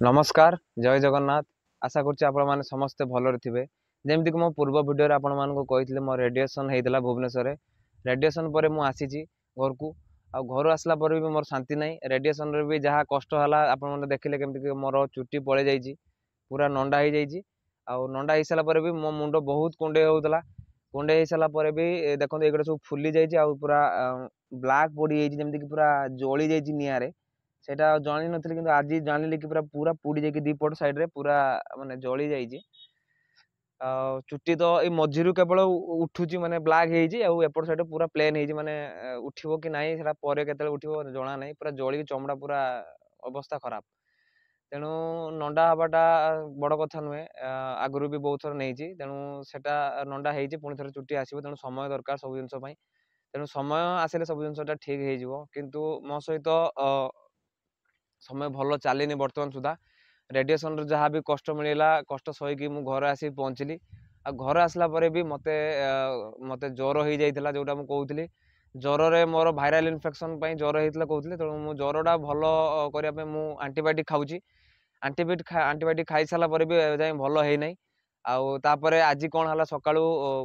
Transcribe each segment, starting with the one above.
नमस्कार जय जगन्नाथ। आशा करुच्ची आपण मैंने समस्ते भलरे थे। जमीक मो पूर्व भिडियो आपण मानक कही मो रेडिएसन होता भुवनेश्वर रेडिएसन पर मुझे घर को घर आसला भी मोर शांति ना रेडिएसन भी जहाँ कष्ट है आप देखिले केमती मोर चुट्टी पड़े जाइए पूरा नंडा हो जाइए नंडा हो सारापर भी मो मुंड बहुत कुंडे होता कुंडे हो सारापर भी देखो ये सब फुली जाइए पूरा ब्लाक पड़ी जमीक पूरा जली जाइए निआरे सेटा जानी नथिली किंतु आज जानिली कि पूरा पूरा पुड़ी जाकि दीपट साइड रे पूरा माने जली जाइए चुट्टी तो ये मझीरू केवल उठुची माने ब्लैक ହେଇଛି ଆଉ ଏପଟ ସାଇड पूरा प्लेन ହେଇଛି माने उठिबो कि नाही सेटा परे केतेले उठिबो जणा नाही पूरा जळी चमड़ा पूरा अवस्था खराब तेणु नंडा हवाटा बड़ कथा नुहे आगुरी भी बहुत थर नहीं तेणु सेटा नंडा ହେଇଛି पुणी थरे चुट्टी आसीबो तेणु समय दरकार सब जिनस पई तेणु समय आसिले सब जिनसटा ठीक ହେଇଯିवो किंतु मो सहित समय भल चलनी बर्तमान सुधा रेडिएसन जहाँ भी कष्ट मिलला कष्ट सहीकि मु घर आसी पहुँचली आ घर आसला भी मते मते ज्वर हो जाइए जोटा मुझे कहूली ज्वर रे मोर भाइराल इन्फेक्शन ज्वर होता कहते तेणु मु ज्वरटा भल करने आंटीबायोटिक खाऊँ आंटीबायोटिक खाई सारापर भी जाए भल है ना आउे आज कौन है सका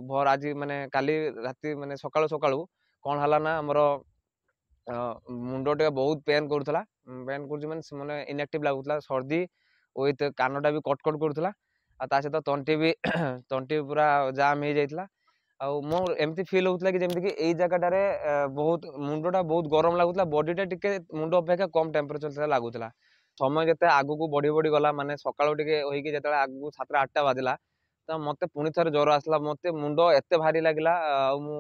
भर आज माने काली राति माने सका सका कौन है ना आमर मुंड टे बहुत पेन करूला पेन कर इनएक्टिव लगुला सर्दी विथ कानटा भी कटकट करूला सहित तंटी भी तंटी पूरा जाम हो जाता मोर एमती फिल होता कि जमीक यही जगह बहुत मुंडा बहुत गरम लगुला बॉडीटा टिके मुंड अपेक्षा कम टेम्परेचर लगुला समय जिते आगू बढ़ी बढ़ी गला माने सकाळू टिके होइकी जेतेबेले आगू 7-8टा बाजिला तो मते पुणी थरे ज्वर आसला मते मुंड एते भारी लागला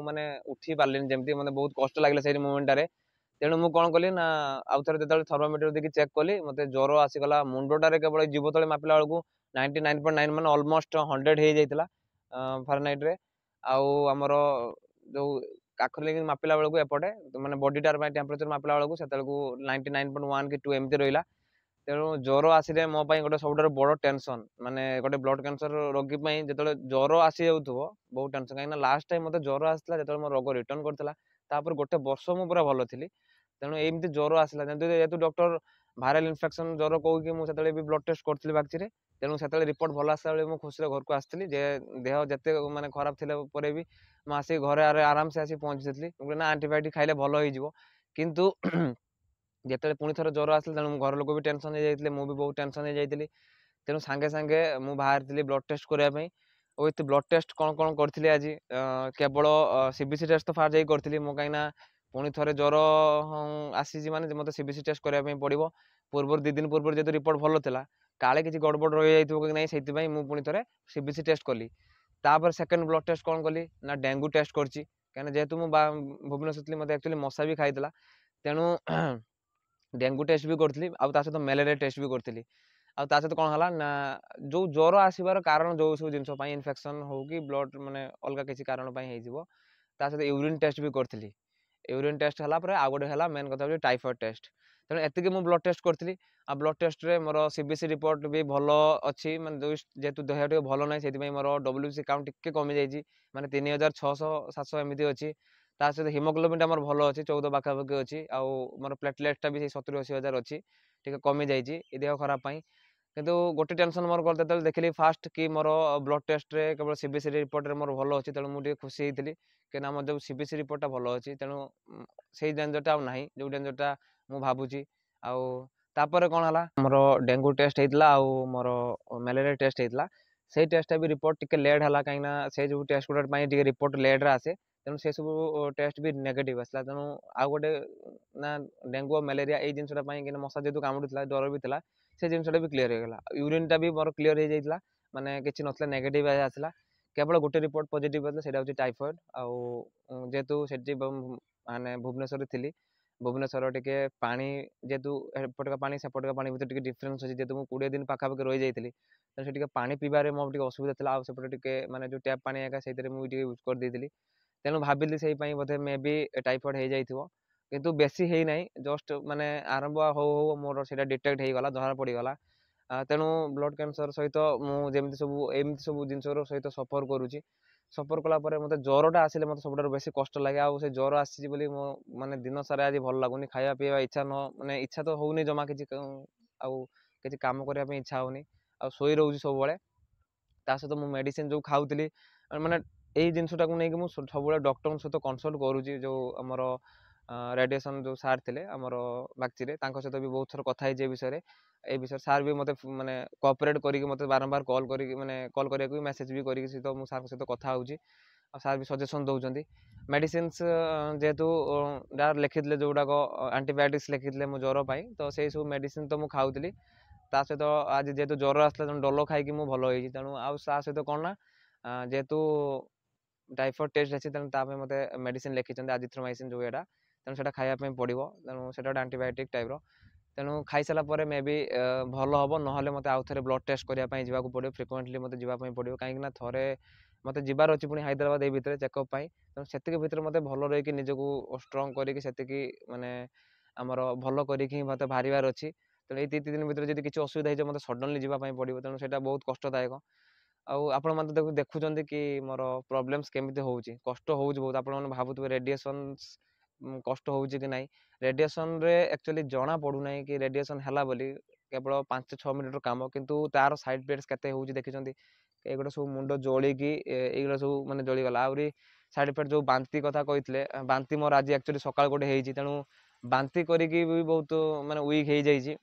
माने उठी पारलिनी जेमती मते बहुत कष्ट लागला से मोमेंट रे तेणु मुझे कौन कली ना आउ थे जो थर्मोमीटर देखिए चेक कली मत ज्वर आसीगला मुंडटारे केवल जीव तले मापिला बेलू 99.9 मान अलमोस्ट 100 हो जाता फारेनहाइट रे आमर जो काखर लेकिन मापिला बेलू एपटे मैंने बॉडीटार टेम्परेचर मापिला बेलू से 99.1 कि 2 एमती रहा तेणु ज्वर आसिले मो गोटे सब बड़ टेंशन माने गोटे ब्लड कैंसर रोगी जो ज्वर आसी जाऊथो बहुत टेंशन कहीं लास्ट टाइम मत ज्वर आसला जो मो रोग रिटर्न करता गोटे वर्ष मु पूरा भल थी तेणु एमती ज्वर आसला जेहेतु डॉक्टर भाइराल इन्फेक्शन ज्वर कहूँ मुझे भी ब्लड टेस्ट करी बागची तेणु से रिपोर्ट भल आसला मुझे खुशी घर को आसती देह जिते माने खराब थी भी मुझे घरे आराम से आसी पहुंची ना आंटीबायोटिक खाइले भल हो किंतु जिते पुणी थर ज्वर आसला तेणु घर लोक भी टेंशन हो जाते मुझे भी बहुत टेंशन हो जाती तेणु सांगे सांगे मुझे बाहर ब्लड टेस्ट करने विथ ब्लड टेस्ट कौन कौन करी आज केवल सीबीसी टेस्ट तो फार जा करी मो कहीं पुणी थे ज्वर आसी माने मत सीबीसी टेस्ट करने पड़ो पूर्व 2 दिन पूर्व जो रिपोर्ट भल था काले किसी गड़बड़ रही जाइए कि नहीं से मुझे थे सीबीसी टेस्ट कली तापर सेकेंड ब्लड टेस्ट कौन कली ना डेंगू टेस्ट कर कहीं जेहेतु मुझे भुवनेश्वर मत एक्चुअली मशा भी खाई तेणु डेंगू टेस्ट भी करी सहित मलेरिया टेस्ट भी करी सहित कौन है ना जो ज्वर आसबार कारण जो सब जिनस इनफेक्शन हो कि ब्लड माने अलग किसी कारण सहित यूरिन टेस्ट भी करी यूरिन टेस्ट है आउ गोटे है मेन कथा टाइफॉइड टेस्ट तेणु एतिक मुझे ब्लड टेस्ट करी ब्लड टेस्ट रे मोर सीबीसी रिपोर्ट भी भल अच्छी माने जेहेतु देह टे भल ना से मोर डब्ल्यूसी काउंट टिके कमी जाइए माने 3600-700 एमती अच्छी सहित हिमोग्लोबिन मोर भल अच्छी 14 पाखापाखि अच्छी आउ मोर प्लेटलेट भी 70-80 हजार अच्छी टे कमी जाइए देह खराब किंतु गोटे टेंशन मोर करते देखिली फास्ट कि मोर ब्लड टेस्ट रे केवल सीबीसी रिपोर्ट रे मोर भल अच्छी तेणु मुझे खुशी होती कि मोर जो सीबीसी रिपोर्टा भल अच्छी तेणु से डेंजरटा आ ना जो डेंजरटा मुझे भावुची आपर कौन है मोर डेंगू टेस्ट होता मोर मलेरिया टेस्ट होता से टेस्ट भी रिपोर्ट टिके लेट है कहीं से जो टेस्ट गुड़ा रिपोर्ट लेट रे आसे तेणु से सब टेस्ट भी नेगेटिव आसला तेणु आउ गोटे ना डेंगू और मलेरिया ये जिनसा मशा जेहतु कामुड़ी डर भी था से जिनसा भी क्लीयर होगा यूरिनटा भी मोर क्लीयर हो जाता माने किसी नथिला नेगेटिव आसला केवल गोटे रिपोर्ट पॉजिटिव आसला सेटा होची टाइफॉइड आउ जेहेतु से माने भुवनेश्वर थी भुवनेश्वर टिके पानी जेहेतु एपटका पानी सेपटका पानी भीतर टिके डिफरेंस अच्छी जेहेतु मुझे 20 दिन पाखापाखि रही जाइली तो पानी पीबार मोर असुविधा था आउटे टिके माने जो टैप पानी एका से मुझे यूज कर देती तेणु भाविली से बोधे मे भी टाइफॉइड हो जाइए किंतु बेसी है ना जस्ट माने आरंभ हो मोर से डिटेक्ट हो गला धरा पड़गला तेणु ब्लड कैंसर सहित मुझे सब जिन सहित सफर करुच्ची सफर कलापर मत ज्वरटा आसिले मत सब बेस कष्ट लगे आउ से ज्वर आसी माने दिन सारा आज भल लगुनि खाया पीवा इच्छा न माने इच्छा तो होनी जमा किसी କିଛି କାମ କରିବା ପାଇଁ ଇଚ୍ଛା ହେଉନି ଆଉ ଶୋଇ ରହୁଛି ସବୁବେଳେ। ତା ସହିତ ମୁଁ ମେଡ଼ିସିନ ଯେଉଁ ଖାଉଥିଲି ମାନେ ଏଇ ଜିନିଷଟାକୁ ନେଇକି ମୁଁ ସବୁବେଳେ ଡକ୍ଟରଙ୍କ ସହିତ କନସଲ୍ଟ କରୁଛି। ଯେଉଁ ଆମର ରେଡ଼ିଏସନ୍ ଯେଉଁ ସାର୍ ଥିଲେ ଆମର ବାକ୍ଚିରେ, ତାଙ୍କ ସହିତ ବି ବହୁତ ଥର କଥା ହେଇଛି ଏ ବିଷୟରେ ସାର୍ ବି ମୋତେ ମାନେ କୋଅପରେଟ୍ କରିକି ମୋତେ ବାରମ୍ବାର କଲ୍ କରିକି ମାନେ କଲ୍ କରିବାକୁ ବି ମେସେଜ୍ ବି କରିକି ସହିତ ମୁଁ ସାର୍ଙ୍କ ସହିତ କଥା ହେଉଛି ଆଉ ସାର୍ ବି ସଜେସନ୍ ଦେଉଛନ୍ତି। ମେଡ଼ିସିନ୍ସ ଯେହେତୁ ଯାହା ଲେଖିଥିଲେ ଯେଉଁଗୁଡ଼ାକ ଆଣ୍ଟିବାୟୋଟିକ୍ସ ଲେଖିଥିଲେ ମୋ ଜ୍ୱର ପାଇଁ, ତ ସେଇ ସବୁ ମେଡ଼ିସିନ୍ ତ ମୁଁ ଖାଉଥିଲି। ତା ସହିତ ଆଜି ଯେହେତୁ ଜ୍ୱର ଆସିଥିଲା ତେଣୁ ଡୋଲୋ ଖାଇକି ମୁଁ ଭଲ ହେଇଛି। ତେଣୁ ଆଉ ତା ସହିତ କ'ଣ ନା ଯେହେତୁ ଟାଇଫଏଡ଼୍ ଟେଷ୍ଟ ଅଛି ତେଣୁ ତା ପାଇଁ ମୋତେ ମେଡ଼ିସିନ୍ ଲେଖିଛନ୍ତି ଆଜିଥ୍ରୋମାଇସିନ୍ ଯେଉଁ ଏଇଟା, ତେଣୁ ସେଇଟା ଖାଇବା ପାଇଁ ପଡ଼ିବ। ତେଣୁ ସେଇଟା ଗୋଟେ ଆଣ୍ଟିବାୟୋଟିକ୍ ଟାଇପ୍ର। ତେଣୁ ଖାଇସାରିଲା ପରେ ମେ ବି ଭଲ ହେବ, ନହେଲେ ମୋତେ ଆଉ ଥରେ ବ୍ଲଡ଼ ଟେଷ୍ଟ କରିବା ପାଇଁ ଯିବାକୁ ପଡ଼ିବ। ଫ୍ରିକ୍ୱେଣ୍ଟଲି ମୋତେ ଯିବା ପାଇଁ ପଡ଼ିବ, କାହିଁକିନା ଥରେ ମୋତେ ଯିବାର ଅଛି ପୁଣି ହାଇଦ୍ରାବାଦ ଏଇ ଭିତରେ ଚେକଅପ୍ ପାଇଁ। ତେଣୁ ସେତିକି ଭିତରେ ମୋତେ ଭଲ ରହିକି ନିଜକୁ ଷ୍ଟ୍ରଙ୍ଗ କରିକି ସେତିକି ମାନେ ଆମର ଭଲ କରିକି ହିଁ ମୋତେ ବାହାରିବାର ଅଛି। ତେଣୁ ଏଇ 2-3 ଦିନ ଭିତରେ ଯଦି କିଛି ଅସୁବିଧା ହେଇଯିବ ମୋତେ ସଡନ୍ଲି ଯିବା ପାଇଁ ପଡ଼ିବ। ତେଣୁ ସେଇଟା ବହୁତ କଷ୍ଟଦାୟକ। ଆଉ ଆପଣମାନେ ତ ଦେଖୁଛନ୍ତି କି ମୋର ପ୍ରୋବ୍ଲେମ୍ସ କେମିତି ହେଉଛି, କଷ୍ଟ ହେଉଛି ବହୁତ। ଆପଣମାନେ ଭାବୁଥିବେ ରେଡ଼ିଏସନ୍ସ କଷ୍ଟ ହେଉଛି କି ନାହିଁ। ରେଡ଼ିଏସନ୍ରେ ଆକ୍ଚୁଆଲି ଜଣା ପଡ଼ୁନାହିଁ କି ରେଡ଼ିଏସନ୍ ହେଲା ବୋଲି, କେବଳ 5-6 ମିନିଟ୍ର କାମ, କିନ୍ତୁ ତାର ସାଇଡ୍ ଇଫେକ୍ଟସ୍ କେତେ ହେଉଛି ଦେଖିଛନ୍ତି। ଏଗୁଡ଼ା ସବୁ ମୁଣ୍ଡ ଜଳିକି ଏଇଗୁଡ଼ା ସବୁ ମାନେ ଜଳିଗଲା। ଆହୁରି ସାଇଡ୍ ଇଫେକ୍ଟ ଯେଉଁ ବାନ୍ତି କଥା କହିଥିଲେ, ବାନ୍ତି ମୋର ଆଜି ଆକ୍ଚୁଆଲି ସକାଳୁ ଗୋଟେ ହେଇଛି। ତେଣୁ ବାନ୍ତି କରିକି ବି ବହୁତ ମାନେ ୱିକ୍ ହେଇଯାଇଛି।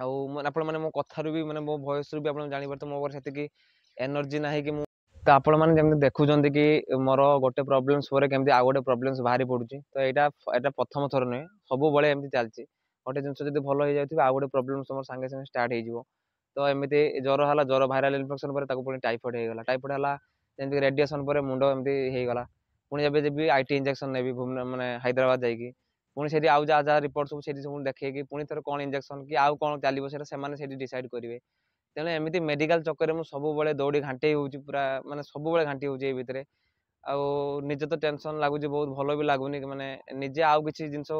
ଆଉ ଆପଣମାନେ ମୋ କଥାରୁ ବି ମାନେ ମୋ ଭଏସ୍ରୁ ବି ଆପଣ ଜାଣିପାରୁଥିବେ ମୋ ପାଖରେ ସେତିକି ଏନର୍ଜି ନାହିଁ କି ମୁଁ ତ ଆପଣମାନେ ଯେମିତି ଦେଖୁଛନ୍ତି କି ମୋର ଗୋଟେ ପ୍ରୋବ୍ଲେମ୍ସ ପରେ କେମିତି ଆଉ ଗୋଟେ ପ୍ରୋବ୍ଲେମ୍ସ ବାହାରି ପଡ଼ୁଛି। ତ ଏଇଟା ପ୍ରଥମ ଥର ନୁହେଁ, ସବୁବେଳେ ଏମିତି ଚାଲିଛି। ଗୋଟେ ଜିନିଷ ଯଦି ଭଲ ହେଇଯାଉଥିବ ଆଉ ଗୋଟେ ପ୍ରୋବ୍ଲେମ୍ସ ମୋର ସାଙ୍ଗେ ସାଙ୍ଗେ ଷ୍ଟାର୍ଟ ହେଇଯିବ। ତ ଏମିତି ଜ୍ୱର ହେଲା, ଜ୍ୱର ଭାଇରାଲ ଇନଫେକ୍ସନ୍ ପରେ ତାକୁ ପୁଣି ଟାଇଫଏଡ଼୍ ହେଇଗଲା, ଟାଇଫଏଡ଼୍ ହେଲା ଯେମିତି ରେଡ଼ିଏସନ୍ ପରେ ମୁଣ୍ଡ ଏମିତି ହେଇଗଲା। ପୁଣି ଏବେ ଯିବି ଆଇଟି ଇଞ୍ଜେକ୍ସନ୍ ନେବି ମାନେ ହାଇଦ୍ରାବାଦ ଯାଇକି, ପୁଣି ସେଠି ଆଉ ଯାହା ରିପୋର୍ଟ ସବୁ ସେଠି ସବୁ ଦେଖେଇକି ପୁଣି ଥରେ କ'ଣ ଇଞ୍ଜେକ୍ସନ୍ କି ଆଉ କ'ଣ ଚାଲିବ ସେଇଟା ସେମାନେ ସେଠି ଡିସାଇଡ୍ କରିବେ। ତେଣୁ ଏମିତି ମେଡ଼ିକାଲ ଚକ୍କରରେ ମୁଁ ସବୁବେଳେ ଦୌଡ଼ି ଘାଣ୍ଟେଇ ହେଉଛି, ପୁରା ମାନେ ସବୁବେଳେ ଘାଣ୍ଟି ହେଉଛି ଏଇ ଭିତରେ। ଆଉ ନିଜେ ତ ଟେନସନ୍ ଲାଗୁଛି ବହୁତ, ଭଲ ବି ଲାଗୁନି। ମାନେ ନିଜେ ଆଉ କିଛି ଜିନିଷ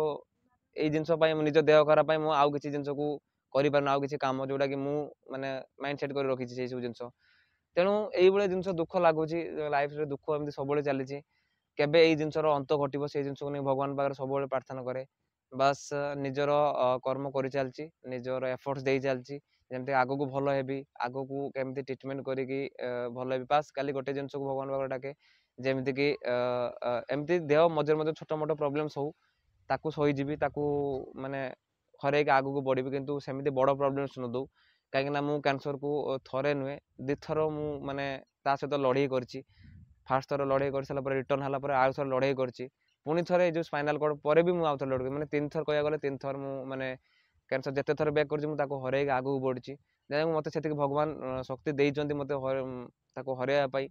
ଏଇ ଜିନିଷ ପାଇଁ ନିଜ ଦେହ ଖରାପ ପାଇଁ ମୁଁ ଆଉ କିଛି ଜିନିଷକୁ କରିପାରୁନି, ଆଉ କିଛି କାମ ଯେଉଁଟାକି ମୁଁ ମାନେ ମାଇଣ୍ଡ ସେଟ୍ କରି ରଖିଛି ସେଇ ସବୁ ଜିନିଷ। ତେଣୁ ଏଇଭଳିଆ ଜିନିଷ ଦୁଃଖ ଲାଗୁଛି, ଲାଇଫ୍ରେ ଦୁଃଖ ଏମିତି ସବୁବେଳେ ଚାଲିଛି। କେବେ ଏଇ ଜିନିଷର ଅନ୍ତ ଘଟିବ ସେଇ ଜିନିଷକୁ ନେଇ ଭଗବାନ ପାଖରେ ସବୁବେଳେ ପ୍ରାର୍ଥନା କରେ। ବାସ୍ ନିଜର କର୍ମ କରିଚାଲିଛି, ନିଜର ଏଫର୍ଟସ୍ ଦେଇ ଚାଲିଛି, ଯେମିତି ଆଗକୁ ଭଲ ହେବି, ଆଗକୁ କେମିତି ଟ୍ରିଟମେଣ୍ଟ କରିକି ଭଲ ହେବି। ବାସ୍ କାଲି ଗୋଟେ ଜିନିଷକୁ ଭଗବାନ ପାଖରେ ଡାକେ, ଯେମିତିକି ଏମିତି ଦେହ ମଝିରେ ମଝିରେ ଛୋଟ ମୋଟ ପ୍ରୋବ୍ଲେମ୍ସ ହଉ, ତାକୁ ସହିଯିବି, ତାକୁ ମାନେ ହରେଇକି ଆଗକୁ ବଢ଼ିବି, କିନ୍ତୁ ସେମିତି ବଡ଼ ପ୍ରୋବ୍ଲେମ୍ସ ନ ଦଉ। କାହିଁକିନା ମୁଁ କ୍ୟାନ୍ସରକୁ ଥରେ ନୁହେଁ 2 ଥର ମୁଁ ମାନେ ତା ସହିତ ଲଢ଼େଇ କରିଛି। ଫାର୍ଷ୍ଟ ଥର ଲଢ଼େଇ କରିସାରିଲା ପରେ ରିଟର୍ନ ହେଲା ପରେ ଆଉ ଥରେ ଲଢ଼େଇ କରିଛି। ପୁଣି ଥରେ ଏଇ ଯେଉଁ ସ୍ପାଇନାଲ୍ କର୍ଡ଼ ପରେ ବି ମୁଁ ଆଉ ଥରେ ଲଢ଼େଇ, ମାନେ 3 ଥର କହିବାକୁ ଗଲେ 3 ଥର ମୁଁ ମାନେ କ୍ୟାନ୍ସର ଯେତେ ଥର ବ୍ୟାକ୍ କରିଛି ମୁଁ ତାକୁ ହରେଇକି ଆଗକୁ ବଢ଼ିଛି। ଯାହା ମୋତେ ସେତିକି ଭଗବାନ ଶକ୍ତି ଦେଇଛନ୍ତି ମୋତେ ତାକୁ ହରେଇବା ପାଇଁ।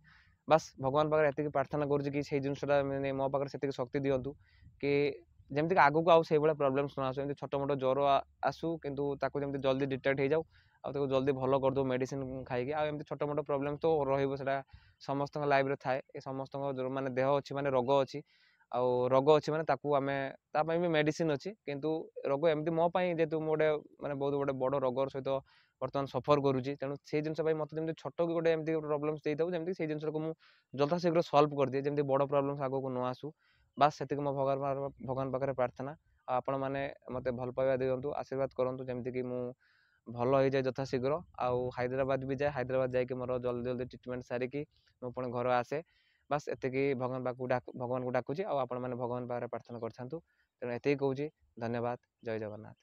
ବାସ୍ ଭଗବାନ ପାଖରେ ଏତିକି ପ୍ରାର୍ଥନା କରୁଛି କି ସେଇ ଜିନିଷଟା ମାନେ ମୋ ପାଖରେ ସେତିକି ଶକ୍ତି ଦିଅନ୍ତୁ କି ଯେମିତିକି ଆଗକୁ ଆଉ ସେଇଭଳିଆ ପ୍ରୋବ୍ଲେମ୍ସ ନ ଆସୁ। ଏମିତି ଛୋଟ ମୋଟ ଜ୍ୱର ଆସୁ, କିନ୍ତୁ ତାକୁ ଯେମିତି ଜଲ୍ଦି ଡିଟେକ୍ଟ ହେଇଯାଉ ଆଉ ତାକୁ ଜଲ୍ଦି ଭଲ କରିଦେଉ ମେଡ଼ିସିନ ଖାଇକି। ଆଉ ଏମିତି ଛୋଟ ମୋଟ ପ୍ରୋବ୍ଲେମ୍ ତ ରହିବ, ସେଇଟା ସମସ୍ତଙ୍କ ଲାଇଫ୍ରେ ଥାଏ। ଏ ସମସ୍ତଙ୍କ ମାନେ ଦେହ ଅଛି ମାନେ ରୋଗ ଅଛି, ଆଉ ରୋଗ ଅଛି ମାନେ ତାକୁ ଆମେ ତା ପାଇଁ ବି ମେଡ଼ିସିନ ଅଛି। କିନ୍ତୁ ରୋଗ ଏମିତି ମୋ ପାଇଁ ଯେହେତୁ ମୁଁ ଗୋଟେ ମାନେ ବହୁତ ଗୋଟେ ବଡ଼ ରୋଗର ସହିତ ବର୍ତ୍ତମାନ ସଫର କରୁଛି, ତେଣୁ ସେଇ ଜିନିଷ ପାଇଁ ମୋତେ ଯେମିତି ଛୋଟ କି ଗୋଟେ ଏମିତି ଗୋଟେ ପ୍ରୋବ୍ଲେମ୍ସ ଦେଇଥାଉ, ଯେମିତି ସେଇ ଜିନିଷକୁ ମୁଁ ଯଥାଶୀଘ୍ର ସଲ୍ଭ କରିଦିଏ, ଯେମିତି ବଡ଼ ପ୍ରୋବ୍ଲେମ୍ସ ଆଗକୁ ନ ଆସୁ। ବାସ୍ ସେତିକି ମୋ ଭଗବାନ ପାଖରେ ପ୍ରାର୍ଥନା। ଆଉ ଆପଣମାନେ ମୋତେ ଭଲ ପାଇବା ଦିଅନ୍ତୁ, ଆଶୀର୍ବାଦ କରନ୍ତୁ, ଯେମିତିକି ମୁଁ ଭଲ ହେଇଯାଏ ଯଥାଶୀଘ୍ର, ଆଉ ହାଇଦ୍ରାବାଦ ବି ଯାଏ। ହାଇଦ୍ରାବାଦ ଯାଇକି ମୋର ଜଲ୍ଦି ଜଲ୍ଦି ଟ୍ରିଟମେଣ୍ଟ ସାରିକି ମୁଁ ପୁଣି ଘର ଆସେ। ବାସ୍ ଏତିକି ଭଗବାନଙ୍କୁ ଡାକୁଛି, ଆଉ ଆପଣମାନେ ଭଗବାନ ପାଖରେ ପ୍ରାର୍ଥନା କରିଥାନ୍ତୁ। ତେଣୁ ଏତିକି କହୁଛି, ଧନ୍ୟବାଦ, ଜୟ ଜଗନ୍ନାଥ।